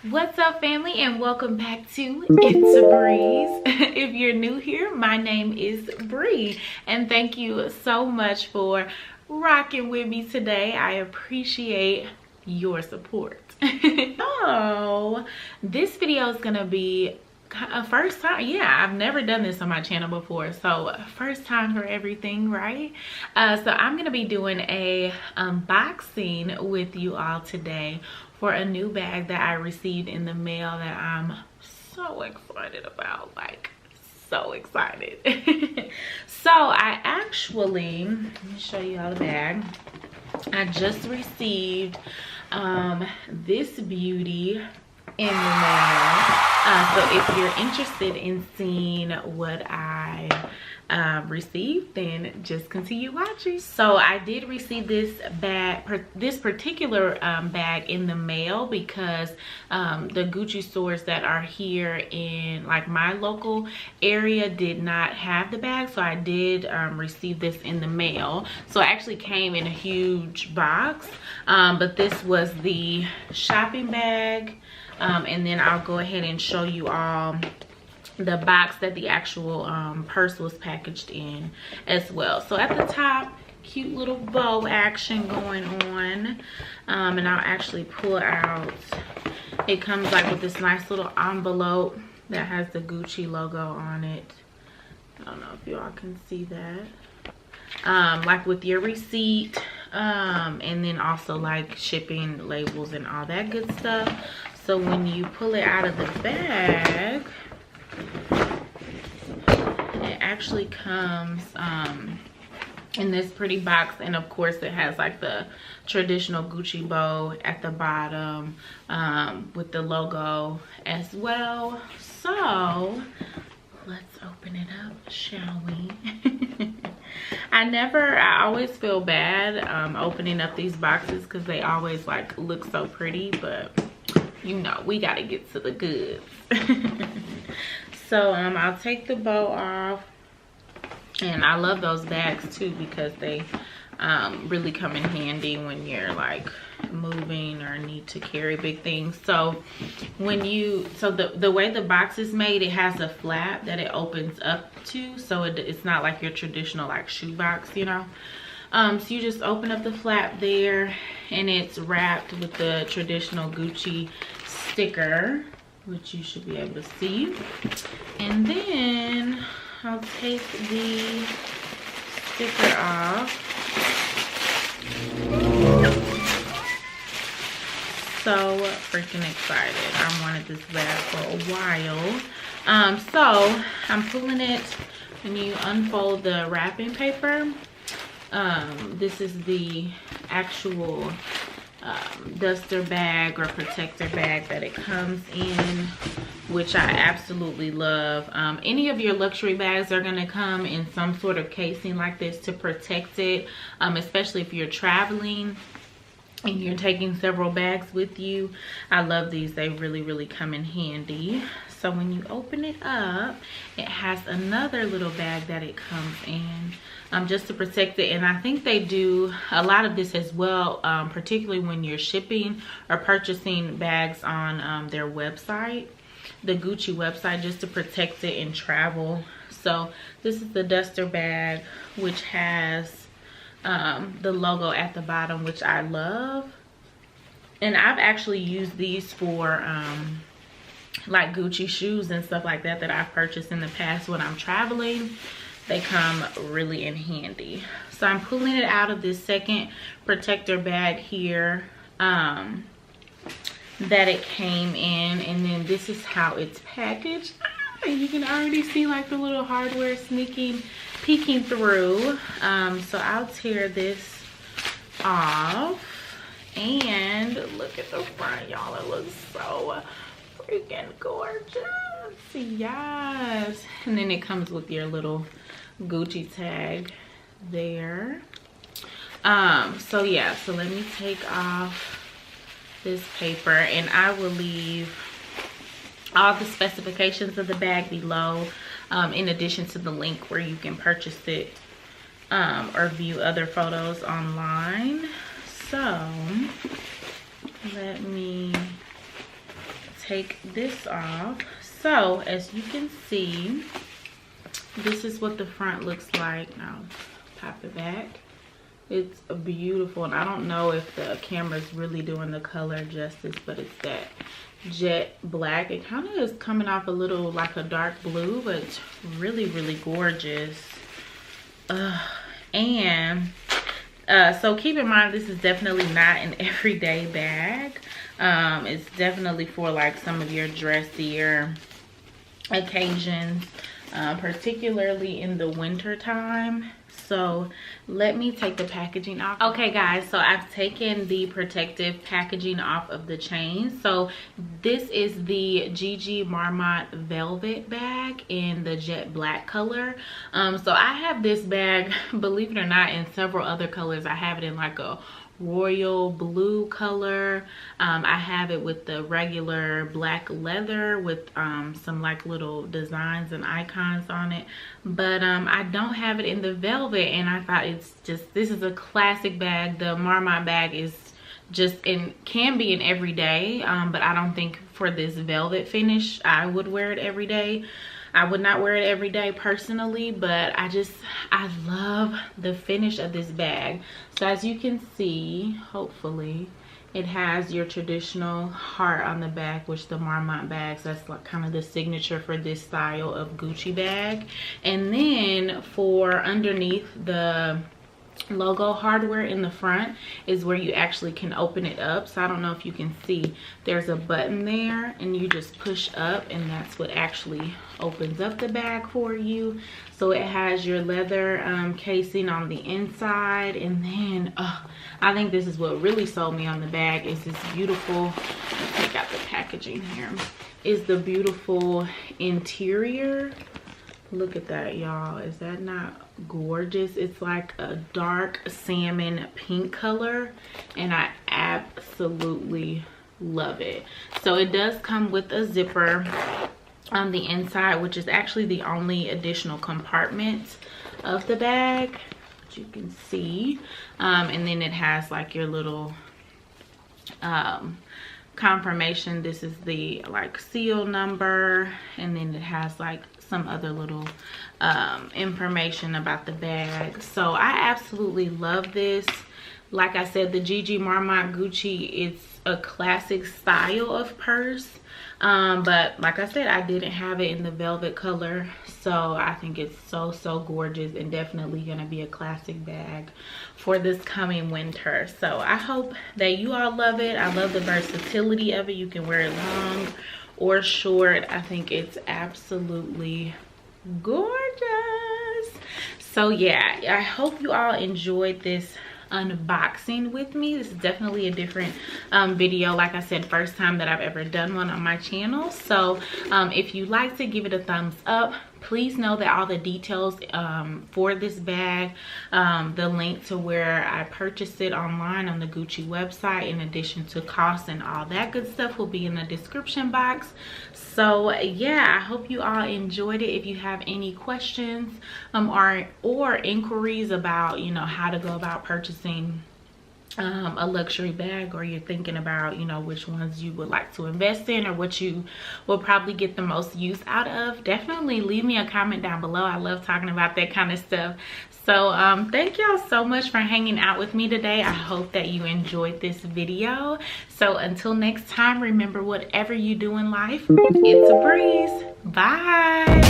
What's up, family, and welcome back to itsABREEze. If you're new here, my name is Bree, and thank you so much for rocking with me today. I appreciate your support. So this video is gonna be a first time. Yeah, I've never done this on my channel before, so first time for everything, right? So I'm gonna be doing a unboxing with you all today for a new bag that I received in the mail that I'm so excited about, like so excited. So I actually, let me show you all the bag. I just received this beauty in the mail. So if you're interested in seeing what I received, then just continue watching. So I did receive this bag, this particular bag in the mail because the Gucci stores that are here in like my local area did not have the bag, so I did receive this in the mail. So it actually came in a huge box, but this was the shopping bag. And then I'll go ahead and show you all the box that the actual purse was packaged in as well. So at the top, cute little bow action going on. And I'll actually pull out, it comes like with this nice little envelope that has the Gucci logo on it. I don't know if you all can see that. Like with your receipt, and then also like shipping labels and all that good stuff. So when you pull it out of the bag, it actually comes in this pretty box, and of course it has like the traditional Gucci bow at the bottom with the logo as well. So let's open it up, shall we? I always feel bad opening up these boxes because they always like look so pretty, but you know, we gotta get to the goods. So I'll take the bow off, and I love those bags too because they really come in handy when you're like moving or need to carry big things. So when you, so the way the box is made, it has a flap that it opens up to, so it's not like your traditional like shoe box, you know. So you just open up the flap there, and it's wrapped with the traditional Gucci sticker, which you should be able to see. And then I'll take the sticker off. So freaking excited. I wanted this bag for a while. So I'm pulling it, and you unfold the wrapping paper. This is the actual duster bag or protector bag that it comes in, which I absolutely love. Any of your luxury bags are going to come in some sort of casing like this to protect it, especially if you're traveling and you're taking several bags with you. I love these. They really come in handy. So when you open it up, it has another little bag that it comes in just to protect it. And I think they do a lot of this as well, particularly when you're shipping or purchasing bags on their website, the Gucci website, just to protect it in travel. So this is the duster bag, which has the logo at the bottom, which I love. And I've actually used these for like Gucci shoes and stuff like that I've purchased in the past when I'm traveling. They come really in handy. So I'm pulling it out of this second protector bag here that it came in, and then this is how it's packaged. And you can already see like the little hardware peeking through. So I'll tear this off, and look at the front, y'all. It looks so freaking gorgeous. Yes. And then it comes with your little Gucci tag there. So yeah, so let me take off this paper, and I will leave all the specifications of the bag below, in addition to the link where you can purchase it or view other photos online. So let me take this off. So as you can see, this is what the front looks like. Now pop it back. It's beautiful, and I don't know if the camera's really doing the color justice, but it's that jet black. It kind of is coming off a little like a dark blue, but it's really, really gorgeous. So keep in mind, this is definitely not an everyday bag. It's definitely for like some of your dressier occasions, particularly in the winter time. So let me take the packaging off. Okay guys, so I've taken the protective packaging off of the chain. So this is the GG Marmont velvet bag in the jet black color. So I have this bag, believe it or not, in several other colors. I have it in like a royal blue color. I have it with the regular black leather with some like little designs and icons on it, but I don't have it in the velvet, and I thought this is a classic bag. The Marmont bag is can be an everyday, but I don't think for this velvet finish I would wear it every day. I would not wear it every day personally, but I love the finish of this bag. So as you can see, hopefully, it has your traditional heart on the back, which the Marmont bags, that's like kind of the signature for this style of Gucci bag. And then for underneath the logo hardware in the front is where you actually can open it up. So I don't know if you can see, there's a button there, and you just push up, and that's what actually opens up the bag for you. So it has your leather casing on the inside, and then I think this is what really sold me on the bag is this beautiful, let's take out the packaging here, is the beautiful interior. Look at that, y'all. Is that not gorgeous? It's like a dark salmon pink color, and I absolutely love it. So it does come with a zipper on the inside, which is actually the only additional compartment of the bag, which you can see. And then it has like your little confirmation. This is the like seal number, and then it has like some other little information about the bag. So I absolutely love this. Like I said, the GG Marmont Gucci, it's a classic style of purse, but like I said, I didn't have it in the velvet color, so I think it's so gorgeous, and definitely gonna be a classic bag for this coming winter. So I hope that you all love it. I love the versatility of it. You can wear it long or short. I think it's absolutely gorgeous. So yeah, I hope you all enjoyed this unboxing with me. This is definitely a different video. Like I said, first time that I've ever done one on my channel. So if you liked it, give it a thumbs up. Please know that all the details for this bag, the link to where I purchased it online on the Gucci website, in addition to costs and all that good stuff, will be in the description box. So yeah, I hope you all enjoyed it. If you have any questions or inquiries about, you know, how to go about purchasing a luxury bag, or you're thinking about, you know, which ones you would like to invest in, or what you will probably get the most use out of, definitely leave me a comment down below. I love talking about that kind of stuff. So thank y'all so much for hanging out with me today. I hope that you enjoyed this video. So until next time, remember, whatever you do in life, it's a breeze. Bye.